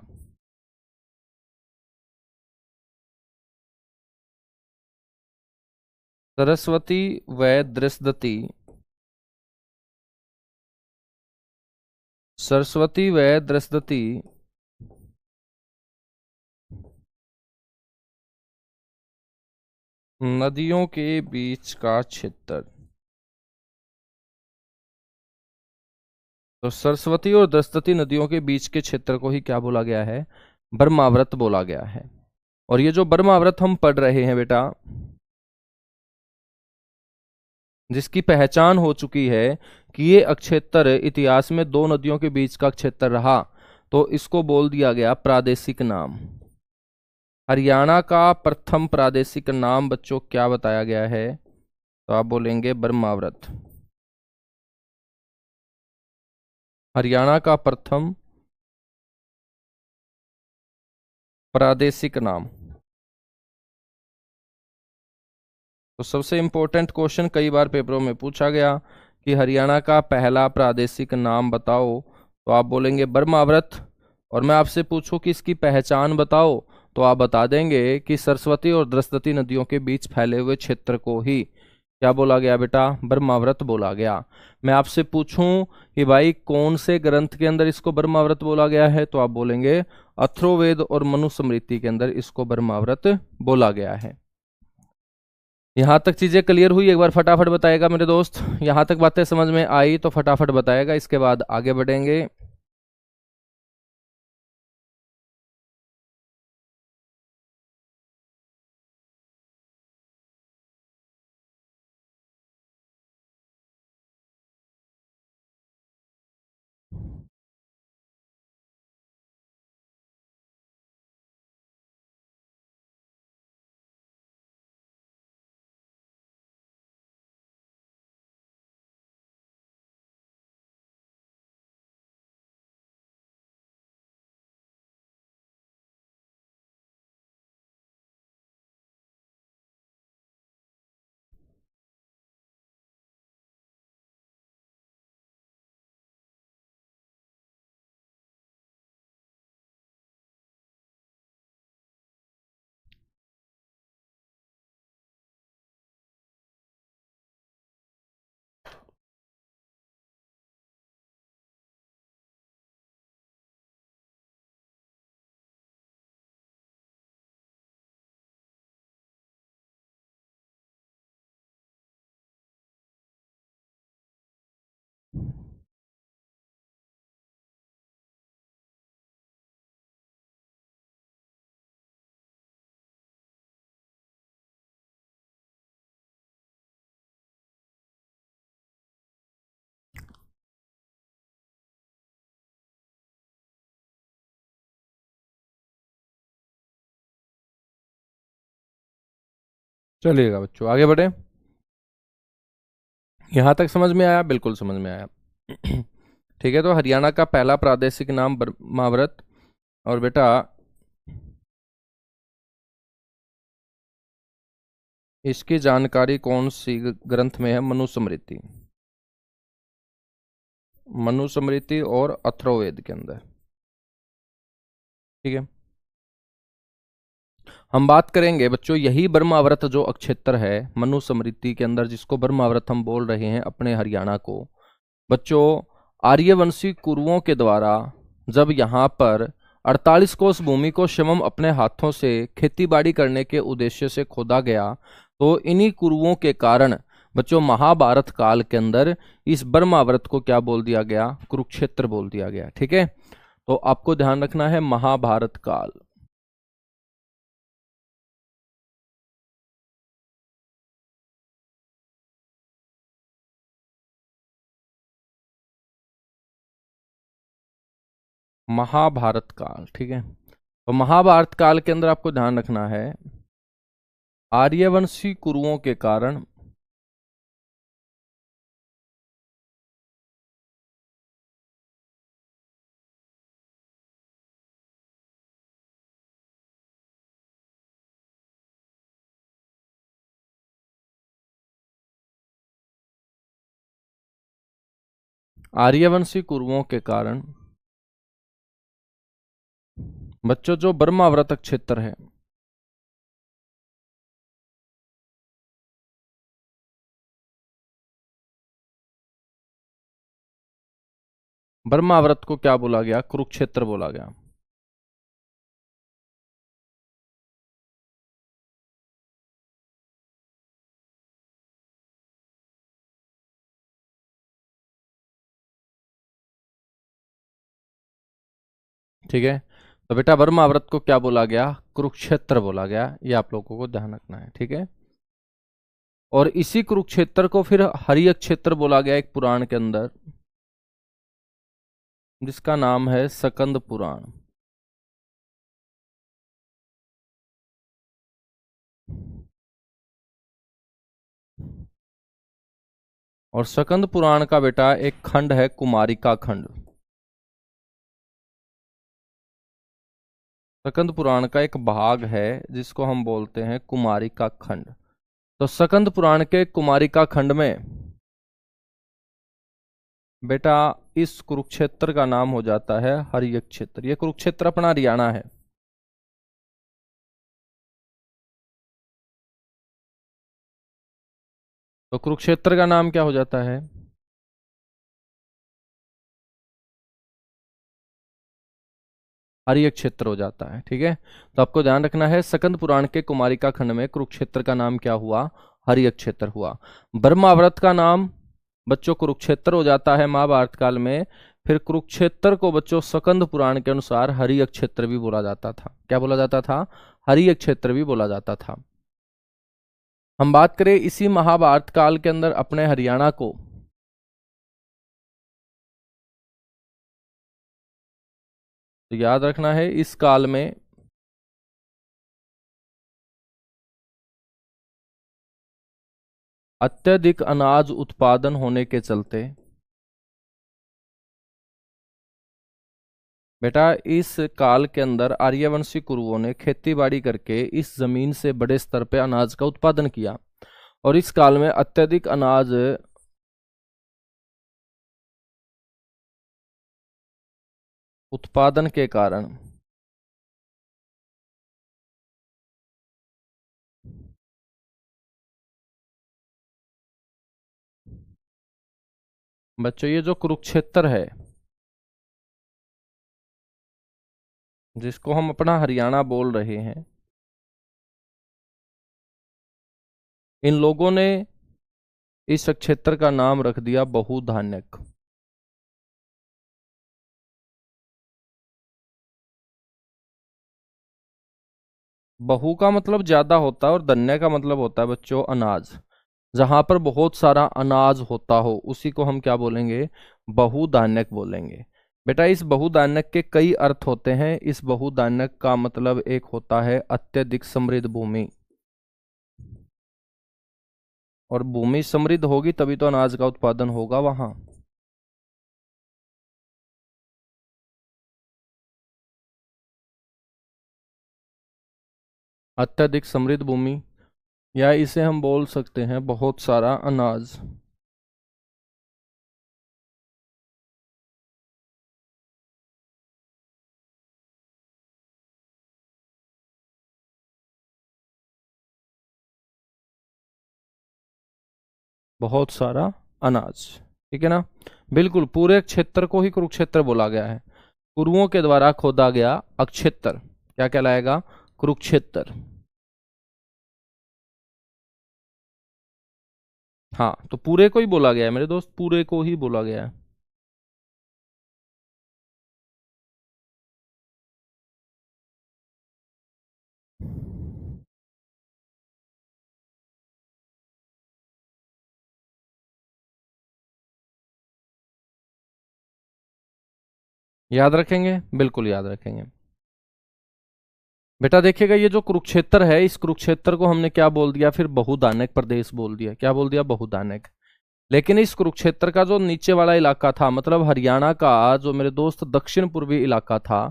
सरस्वती व दृष्टि, सरस्वती व दृष्टि नदियों के बीच का क्षेत्र। तो सरस्वती और दृष्टि नदियों के बीच के क्षेत्र को ही क्या बोला गया है? बर्माव्रत बोला गया है। और ये जो बर्माव्रत हम पढ़ रहे हैं बेटा, जिसकी पहचान हो चुकी है कि ये अक्षेत्र इतिहास में दो नदियों के बीच का क्षेत्र रहा, तो इसको बोल दिया गया प्रादेशिक नाम। हरियाणा का प्रथम प्रादेशिक नाम बच्चों क्या बताया गया है? तो आप बोलेंगे बर्माव्रत। हरियाणा का प्रथम प्रादेशिक नाम। तो सबसे इंपॉर्टेंट क्वेश्चन कई बार पेपरों में पूछा गया कि हरियाणा का पहला प्रादेशिक नाम बताओ, तो आप बोलेंगे बर्माव्रत। और मैं आपसे पूछूं कि इसकी पहचान बताओ, तो आप बता देंगे कि सरस्वती और दृष्टि नदियों के बीच फैले हुए क्षेत्र को ही क्या बोला गया बेटा? बर्माव्रत बोला गया। मैं आपसे पूछूं कि भाई कौन से ग्रंथ के अंदर इसको बर्माव्रत बोला गया है, तो आप बोलेंगे अथर्ववेद और मनुस्मृति के अंदर इसको बर्माव्रत बोला गया है। यहां तक चीजें क्लियर हुई? एक बार फटाफट बताएगा मेरे दोस्त। यहां तक बातें समझ में आई तो फटाफट बताएगा, इसके बाद आगे बढ़ेंगे। चलिएगा बच्चों, आगे बढ़े। यहां तक समझ में आया? बिल्कुल समझ में आया। ठीक है, तो हरियाणा का पहला प्रादेशिक नाम बर्माव्रत। और बेटा इसकी जानकारी कौन सी ग्रंथ में है? मनुस्मृति। मनुस्मृति और अथर्ववेद के अंदर। ठीक है, हम बात करेंगे बच्चों यही बर्माव्रत जो अक्षेत्र है मनुस्मृति के अंदर, जिसको बर्माव्रत हम बोल रहे हैं अपने हरियाणा को। बच्चों आर्यवंशी कुरुओं के द्वारा जब यहाँ पर 48 कोस भूमि को स्वयं अपने हाथों से खेतीबाड़ी करने के उद्देश्य से खोदा गया, तो इन्हीं कुरुओं के कारण बच्चों महाभारत काल के अंदर इस बर्माव्रत को क्या बोल दिया गया? कुरुक्षेत्र बोल दिया गया। ठीक है, तो आपको ध्यान रखना है महाभारत काल। महाभारत काल, ठीक है। तो महाभारत काल के अंदर आपको ध्यान रखना है आर्यवंशी कुरुओं के कारण आर्यवंशी कुरुओं के कारण बच्चों जो बर्माव्रत क्षेत्र है, बर्माव्रत को क्या बोला गया? कुरुक्षेत्र बोला गया। ठीक है। तो बेटा ब्रह्मावर्त को क्या बोला गया? कुरुक्षेत्र बोला गया। ये आप लोगों को ध्यान रखना है, ठीक है। और इसी कुरुक्षेत्र को फिर हरियक क्षेत्र बोला गया एक पुराण के अंदर, जिसका नाम है सकंद पुराण। और सकंद पुराण का बेटा एक खंड है कुमारिका खंड। सकंद पुराण का एक भाग है जिसको हम बोलते हैं कुमारिका खंड। तो सकंद पुराण के कुमारिका खंड में बेटा इस कुरुक्षेत्र का नाम हो जाता है हरियक क्षेत्र। ये कुरुक्षेत्र अपना हरियाणा है। तो कुरुक्षेत्र का नाम क्या हो जाता है? हरियक क्षेत्र हो जाता है, ठीक है। तो आपको ध्यान रखना है, सकंद पुराण के कुमारिका खंड में कुरुक्षेत्र का नाम क्या हुआ? हरियक क्षेत्र हुआ। ब्रह्मावर्त का नाम बच्चों कुरुक्षेत्र हो जाता है महाभारत काल में। फिर कुरुक्षेत्र को बच्चों सकंद पुराण के अनुसार हरियक क्षेत्र भी बोला जाता था। क्या बोला जाता था? हरियक क्षेत्र भी बोला जाता था। हम बात करें इसी महाभारत काल के अंदर अपने हरियाणा को, तो याद रखना है इस काल में अत्यधिक अनाज उत्पादन होने के चलते बेटा इस काल के अंदर आर्यवंशी कुरुओं ने खेती बाड़ी करके इस जमीन से बड़े स्तर पे अनाज का उत्पादन किया। और इस काल में अत्यधिक अनाज उत्पादन के कारण बच्चों ये जो कुरुक्षेत्र है जिसको हम अपना हरियाणा बोल रहे हैं, इन लोगों ने इस क्षेत्र का नाम रख दिया बहुधान्यक। बहु का मतलब ज्यादा होता है और धन्य का मतलब होता है बच्चों अनाज। जहां पर बहुत सारा अनाज होता हो उसी को हम क्या बोलेंगे? बहुधान्यक बोलेंगे। बेटा इस बहुधान्यक के कई अर्थ होते हैं। इस बहुधान्यक का मतलब एक होता है अत्यधिक समृद्ध भूमि। और भूमि समृद्ध होगी तभी तो अनाज का उत्पादन होगा वहां। अत्यधिक समृद्ध भूमि, या इसे हम बोल सकते हैं बहुत सारा अनाज। बहुत सारा अनाज, ठीक है ना। बिल्कुल पूरे क्षेत्र को ही कुरुक्षेत्र बोला गया है। कुरुओं के द्वारा खोदा गया अक्षेत्र क्या कहलाएगा? कुरुक्षेत्र। हाँ तो पूरे को ही बोला गया है मेरे दोस्त, पूरे को ही बोला गया है। याद रखेंगे? बिल्कुल याद रखेंगे। बेटा देखिएगा ये जो कुरुक्षेत्र है, इस कुरुक्षेत्र को हमने क्या बोल दिया? फिर बहुधान्यक प्रदेश बोल दिया। क्या बोल दिया? बहुधान्यक। लेकिन इस कुरुक्षेत्र का जो नीचे वाला इलाका था, मतलब हरियाणा का जो मेरे दोस्त दक्षिण पूर्वी इलाका था,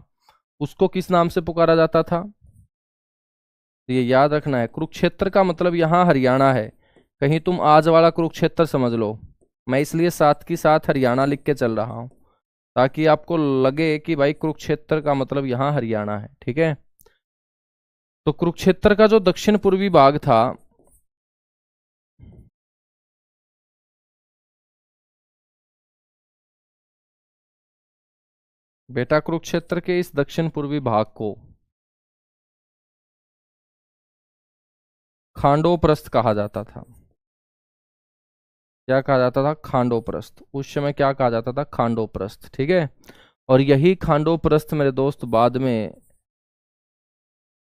उसको किस नाम से पुकारा जाता था? तो ये याद रखना है, कुरुक्षेत्र का मतलब यहाँ हरियाणा है। कहीं तुम आज वाला कुरुक्षेत्र समझ लो। मैं इसलिए साथ की साथ हरियाणा लिख के चल रहा हूँ ताकि आपको लगे कि भाई कुरुक्षेत्र का मतलब यहाँ हरियाणा है, ठीक है। तो कुरुक्षेत्र का जो दक्षिण पूर्वी भाग था, बेटा कुरुक्षेत्र के इस दक्षिण पूर्वी भाग को खांडोप्रस्थ कहा जाता था। क्या कहा जाता था? खांडोप्रस्थ। उस समय क्या कहा जाता था? खांडोप्रस्थ, ठीक है। और यही खांडोप्रस्थ मेरे दोस्त बाद में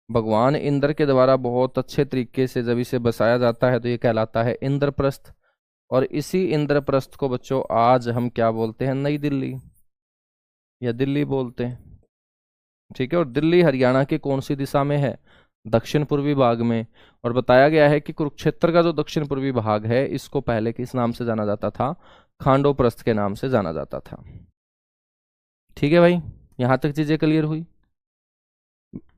भगवान इंद्र के द्वारा बहुत अच्छे तरीके से जब इसे बसाया जाता है तो ये कहलाता है इंद्रप्रस्थ। और इसी इंद्रप्रस्थ को बच्चों आज हम क्या बोलते हैं, नई दिल्ली या दिल्ली बोलते हैं। ठीक है, और दिल्ली हरियाणा के कौन सी दिशा में है, दक्षिण पूर्वी भाग में। और बताया गया है कि कुरुक्षेत्र का जो दक्षिण पूर्वी भाग है इसको पहले किस नाम से जाना जाता था, खांडोप्रस्थ के नाम से जाना जाता था। ठीक है भाई, यहां तक चीजें क्लियर हुई।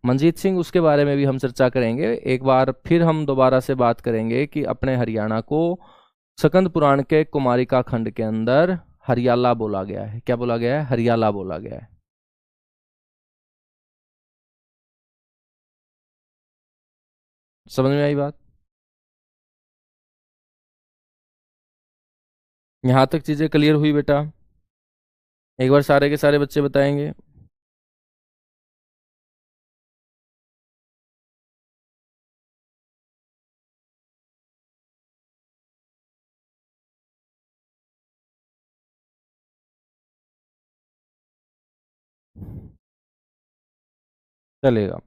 मंजीत सिंह उसके बारे में भी हम चर्चा करेंगे एक बार, फिर हम दोबारा से बात करेंगे कि अपने हरियाणा को स्कंद पुराण के कुमारिका खंड के अंदर हरियाला बोला गया है। क्या बोला गया है, हरियाला बोला गया है। समझ में आई बात। यहां तक चीजें क्लियर हुई बेटा, एक बार सारे के सारे बच्चे बताएंगे। चलेगा।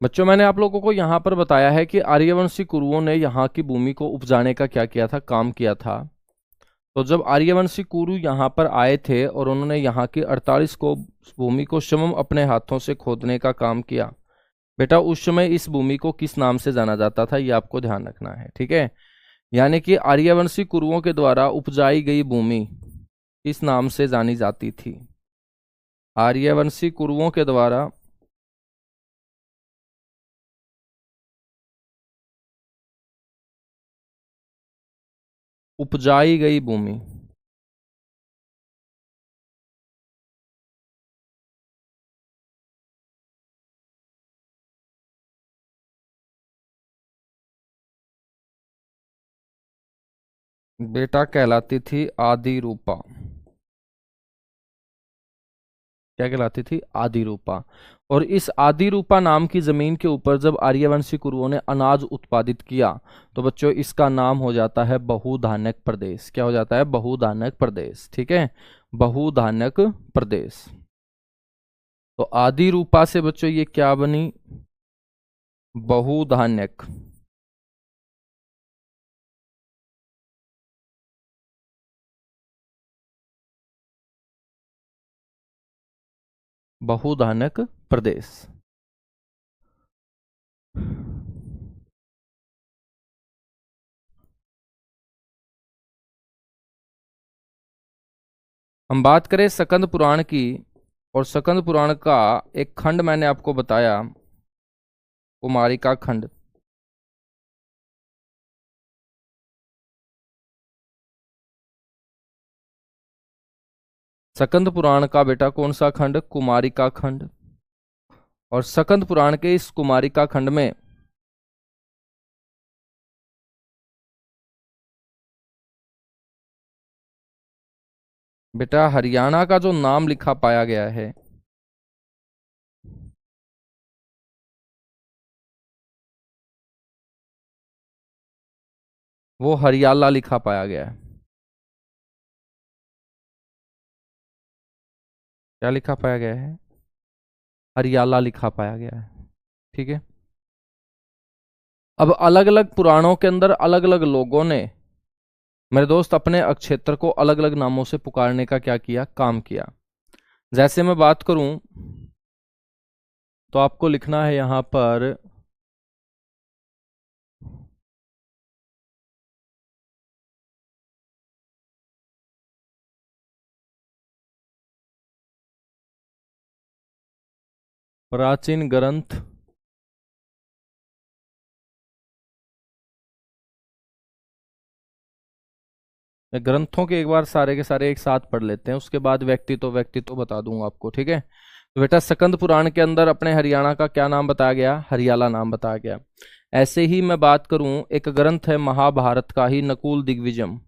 बच्चों मैंने आप लोगों को यहाँ पर बताया है कि आर्यवंशी कुरुओं ने यहाँ की भूमि को उपजाने का क्या किया था, काम किया था। तो जब आर्यवंशी कुरु यहाँ पर आए थे और उन्होंने यहाँ की 48 को भूमि को स्वयं अपने हाथों से खोदने का काम किया, बेटा उस समय इस भूमि को किस नाम से जाना जाता था ये आपको ध्यान रखना है। ठीक है, यानी कि आर्यवंशी कुरुओं के द्वारा उपजाई गई भूमि इस नाम से जानी जाती थी। आर्यवंशी कुरुओं के द्वारा उपजाई गई भूमि, बेटा कहलाती थी आदि रूपा। क्या कहलाती थी, आदि रूपा। और इस आदि रूपा नाम की जमीन के ऊपर जब आर्यवंशी कुरुओं ने अनाज उत्पादित किया तो बच्चों इसका नाम हो जाता है बहुधान्यक प्रदेश। क्या हो जाता है, बहुधान्यक प्रदेश। ठीक है, बहुधान्यक प्रदेश। तो आदि रूपा से बच्चों ये क्या बनी, बहुधान्यक। बहुधान्यक प्रदेश। हम बात करें स्कंद पुराण की, और स्कंद पुराण का एक खंड मैंने आपको बताया, कुमारिका खंड। स्कंद पुराण का बेटा कौन सा खंड, कुमारिका खंड। और स्कंद पुराण के इस कुमारिका खंड में बेटा हरियाणा का जो नाम लिखा पाया गया है वो हरियाला लिखा पाया गया है। क्या लिखा पाया गया है, हरियाला लिखा पाया गया है। ठीक है, अब अलग अलग पुराणों के अंदर अलग अलग लोगों ने मेरे दोस्त अपने अक्षेत्र को अलग अलग नामों से पुकारने का क्या किया, काम किया। जैसे मैं बात करूं तो आपको लिखना है यहां पर प्राचीन ग्रंथ, ग्रंथों के एक बार सारे के सारे एक साथ पढ़ लेते हैं, उसके बाद व्यक्ति तो बता दूंगा आपको। ठीक है, तो बेटा स्कंद पुराण के अंदर अपने हरियाणा का क्या नाम बताया गया, हरियाला नाम बताया गया। ऐसे ही मैं बात करूं, एक ग्रंथ है महाभारत का ही नकुल दिग्विजय।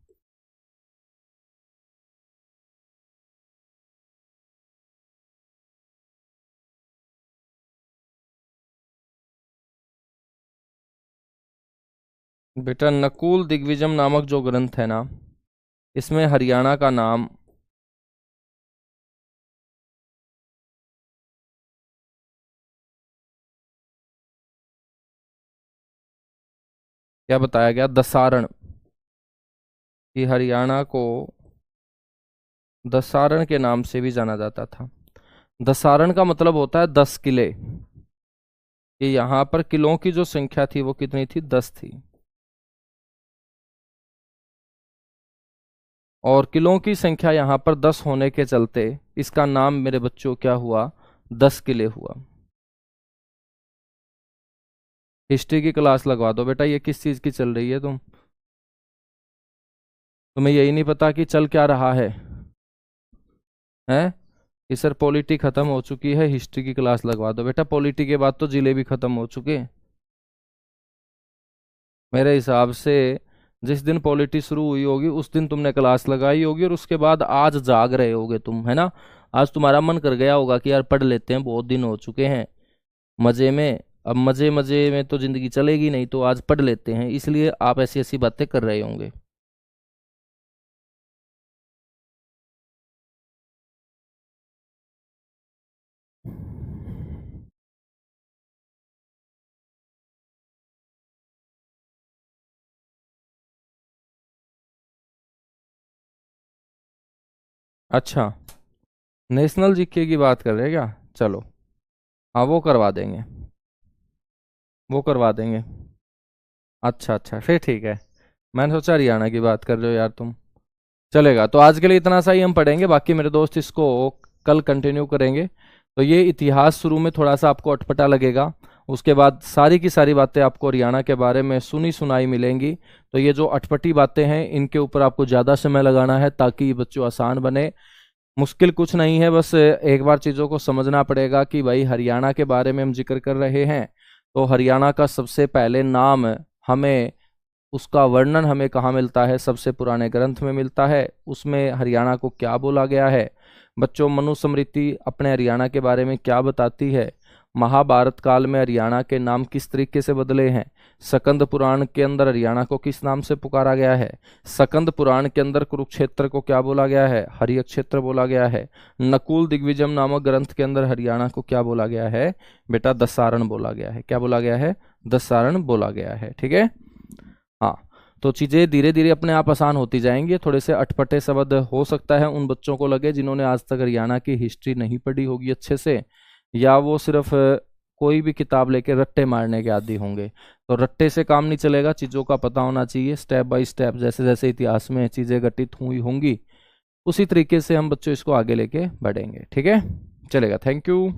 बेटा नकुल दिग्विजय नामक जो ग्रंथ है ना, इसमें हरियाणा का नाम क्या बताया गया? दसारण, कि हरियाणा को दसारण के नाम से भी जाना जाता था। दसारण का मतलब होता है 10 किले, कि यहाँ पर किलों की जो संख्या थी वो कितनी थी? 10 थी। और किलों की संख्या यहाँ पर 10 होने के चलते इसका नाम मेरे बच्चों क्या हुआ? 10 किले हुआ। हिस्ट्री की क्लास लगवा दो बेटा। ये किस चीज की चल रही है? तुम्हें यही नहीं पता कि चल क्या रहा है? हैं? कि सर पॉलिटी खत्म हो चुकी है, हिस्ट्री की क्लास लगवा दो बेटा। पॉलिटी के बाद तो जिले भी खत्म हो चुके हैं मेरे हिसाब से। जिस दिन पॉलिटी शुरू हुई होगी उस दिन तुमने क्लास लगाई होगी, और उसके बाद आज जाग रहे होगे तुम, है ना? आज तुम्हारा मन कर गया होगा कि यार पढ़ लेते हैं, बहुत दिन हो चुके हैं मजे में। अब मजे मजे में तो जिंदगी चलेगी नहीं, तो आज पढ़ लेते हैं, इसलिए आप ऐसी ऐसी बातें कर रहे होंगे। अच्छा, नेशनल जीके की बात कर रहे हैं क्या? चलो, हाँ वो करवा देंगे, वो करवा देंगे। अच्छा अच्छा, फिर ठीक है। मैंने सोचा हरियाणा की बात कर रहे हो यार तुम। चलेगा, तो आज के लिए इतना सा ही हम पढ़ेंगे, बाकी मेरे दोस्त इसको कल कंटिन्यू करेंगे। तो ये इतिहास शुरू में थोड़ा सा आपको अटपटा लगेगा, उसके बाद सारी की सारी बातें आपको हरियाणा के बारे में सुनी सुनाई मिलेंगी। तो ये जो अटपटी बातें हैं इनके ऊपर आपको ज़्यादा समय लगाना है ताकि ये बच्चों आसान बने। मुश्किल कुछ नहीं है, बस एक बार चीज़ों को समझना पड़ेगा कि भाई हरियाणा के बारे में हम जिक्र कर रहे हैं, तो हरियाणा का सबसे पहले नाम हमें, उसका वर्णन हमें कहाँ मिलता है? सबसे पुराने ग्रंथ में मिलता है। उसमें हरियाणा को क्या बोला गया है? बच्चों, मनुस्मृति अपने हरियाणा के बारे में क्या बताती है? महाभारत काल में हरियाणा के नाम किस तरीके से बदले हैं? सकंद पुराण के अंदर हरियाणा को किस नाम से पुकारा गया है? सकंद पुराण के अंदर कुरुक्षेत्र को क्या बोला गया है? हरिक्षेत्र बोला गया है। नकुल दिग्विजय नामक ग्रंथ के अंदर हरियाणा को क्या बोला गया है? बेटा दसारण बोला गया है। क्या बोला गया है? दसारण बोला गया है। ठीक है, हाँ। तो चीज़ें धीरे धीरे अपने आप आसान होती जाएंगी। थोड़े से अटपटे शब्द हो सकता है उन बच्चों को लगे जिन्होंने आज तक हरियाणा की हिस्ट्री नहीं पढ़ी होगी अच्छे से, या वो सिर्फ कोई भी किताब लेके रट्टे मारने के आदी होंगे। तो रट्टे से काम नहीं चलेगा, चीज़ों का पता होना चाहिए। स्टेप बाय स्टेप जैसे जैसे इतिहास में चीज़ें घटित हुई होंगी उसी तरीके से हम बच्चों इसको आगे लेके बढ़ेंगे। ठीक है, चलेगा। Thank you.